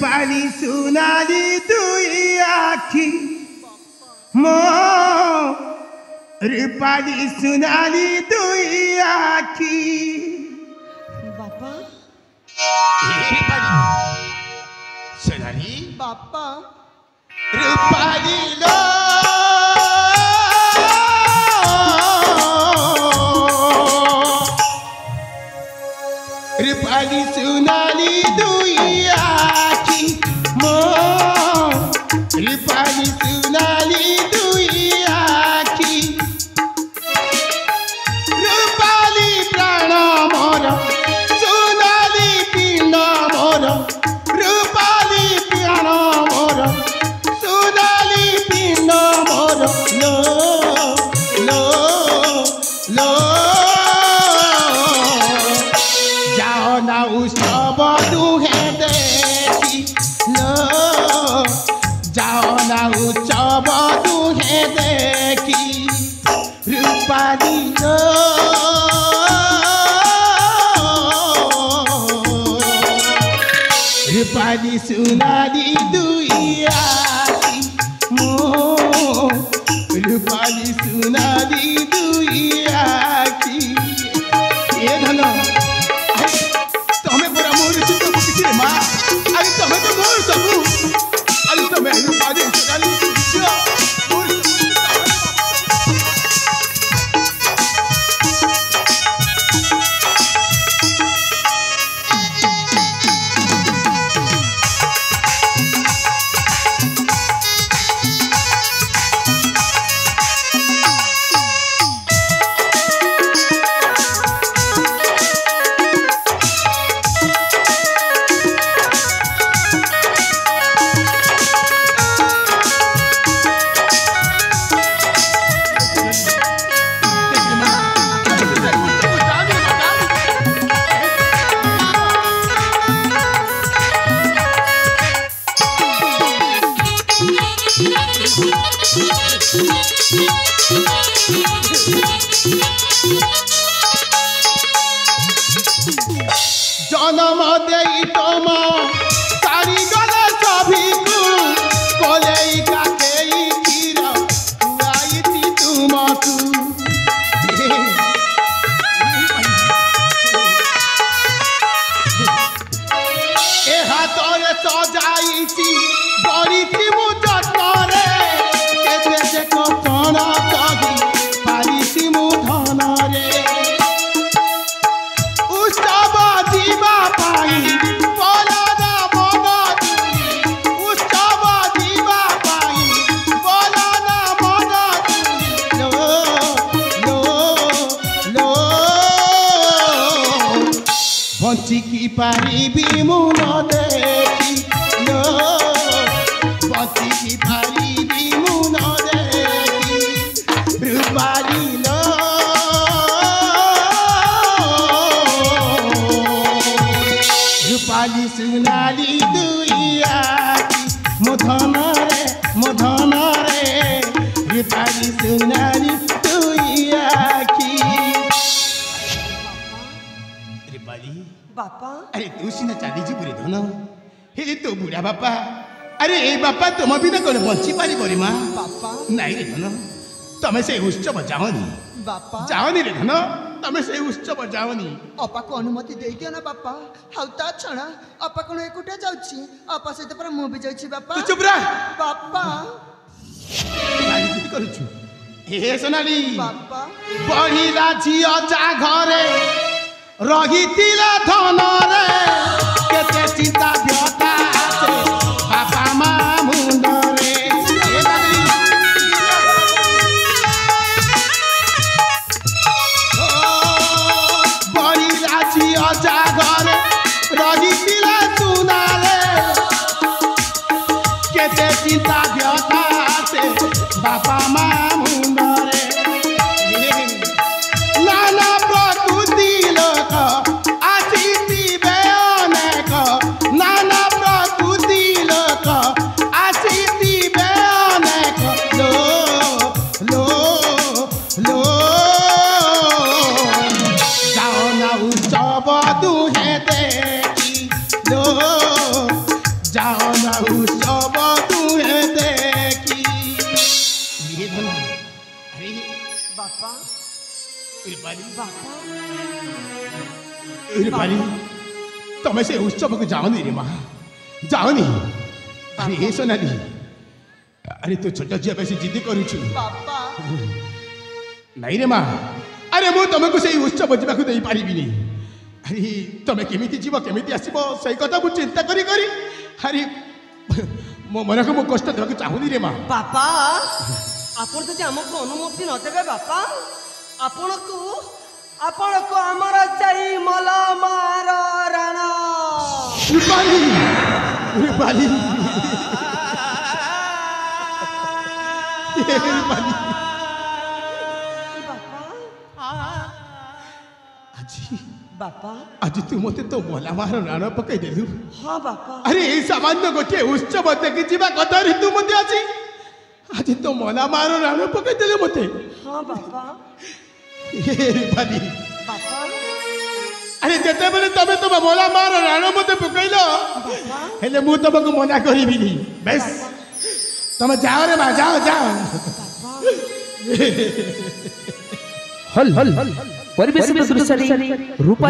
रूपाली सुनाली दुई आखी मो रूपाली सुनाली दुई आखी बापा सोनाली बापा रूपाली लो रूपाली सुनाली दुई आखी मो रूपाली सुनाली दुई आखी रूपाली प्राण मोर सुनाली पिंड मोर रूपाली प्राण मोर सुनाली पिंड मोर लो लो लो जाओ ना उत्सव दुहे देखी लो जाओ ना उत्सव दुहे देखी रूपाली लो रूपाली सुनाली दुई आखी मो रूपाली सुनाली दुई आखी ए धन तमें पूरा मोर सब किसी रे माँ अरे तमें तो मोर सब अरे तमें रूपाली सुनाली जन्म दे तम सारी गले सभी को कोले काके खीर खुआई तुमको ए हाथरे सजाई गरी मु जत्रे केते जे कण कही पारी मु धन रे उत्सव जीवा पाई बोलना मन उत्सव जीवा पाई बोलना मन लो लो लो बंचिकी पारिबी मु न देखी लो बंचिकी पारिबी मु न देखी रूपाली लो रूपाली सुनाली दुई आखी मो धन रे रूपाली सुनाली दुई आखी रूपाली बापा अरे तू सीना चली जी पूरे धन हे तो बुढ़ा बापा अरे ए बापा तुम बिना कौन बंची पारी बरी माँ बापा नहीं रे धन तमें से उत्सव जाओनी बापा जाओनी रे धन तमें से उत्सव जाओनी अपा को अनुमति दे दियो ना बापा हाउता छणा अपा कोन एकुटा जाउची अपा सहित पर मु भी जाउची बापा तू चुप रह बापा राजनीति करूछु हे सोनाली बापा बढ़िला झियो जा घरे रहितिला धन रे केते चिंता व्यथा से बापा माँ मुंड रे हे नाली बढ़िला झियो जा घरे रहितिला सुना रे केते चिंता व्यथा से बापा माँ मुंड रे नाना प्रकृति लोक आसिथिबे अनेक नाना प्रकृति लोक आसिथिबे अनेक लो लो लो जाओ ना उत्सव दुहे देखी लो जाओ बापा रूपाली बापा रूपाली तमें से उत्सव को जाओनी रे माँ जाओनी अरे हे सोनाली अरे तू छोट झील पे जिद करुचु बापा नहीं रे माँ अरे मु तुमको से उत्सव जावाक दे पारिबिनी अरे तुम केमी जीव केमी आसब से कथा मुझे चिंता करी करी अरे मो मन को मु कष्ट देवाक चाहूनी रे माँ बापा आपण तो आमको अनुमति न देबे बापा आपण को हमर चाही मला मार राणा रूपाली रूपाली रूपाली बापा आज तू मते तो मला मार राण पकई देलु हाँ बापा अरे ये सामान्य गोटे उत्सव देखी जीवा कथा रे तू मते आसी आज तो मला मार राण पकई देले मते हाँ बापा रूपाली बापा अरे जेते बेले तबे तो मला मार राण मते पकईलो हेले मु तुमको मना करिबिनी बस तुम जाओ रे मां जाओ जाओ हल हल परिवेश दृश्य रूपा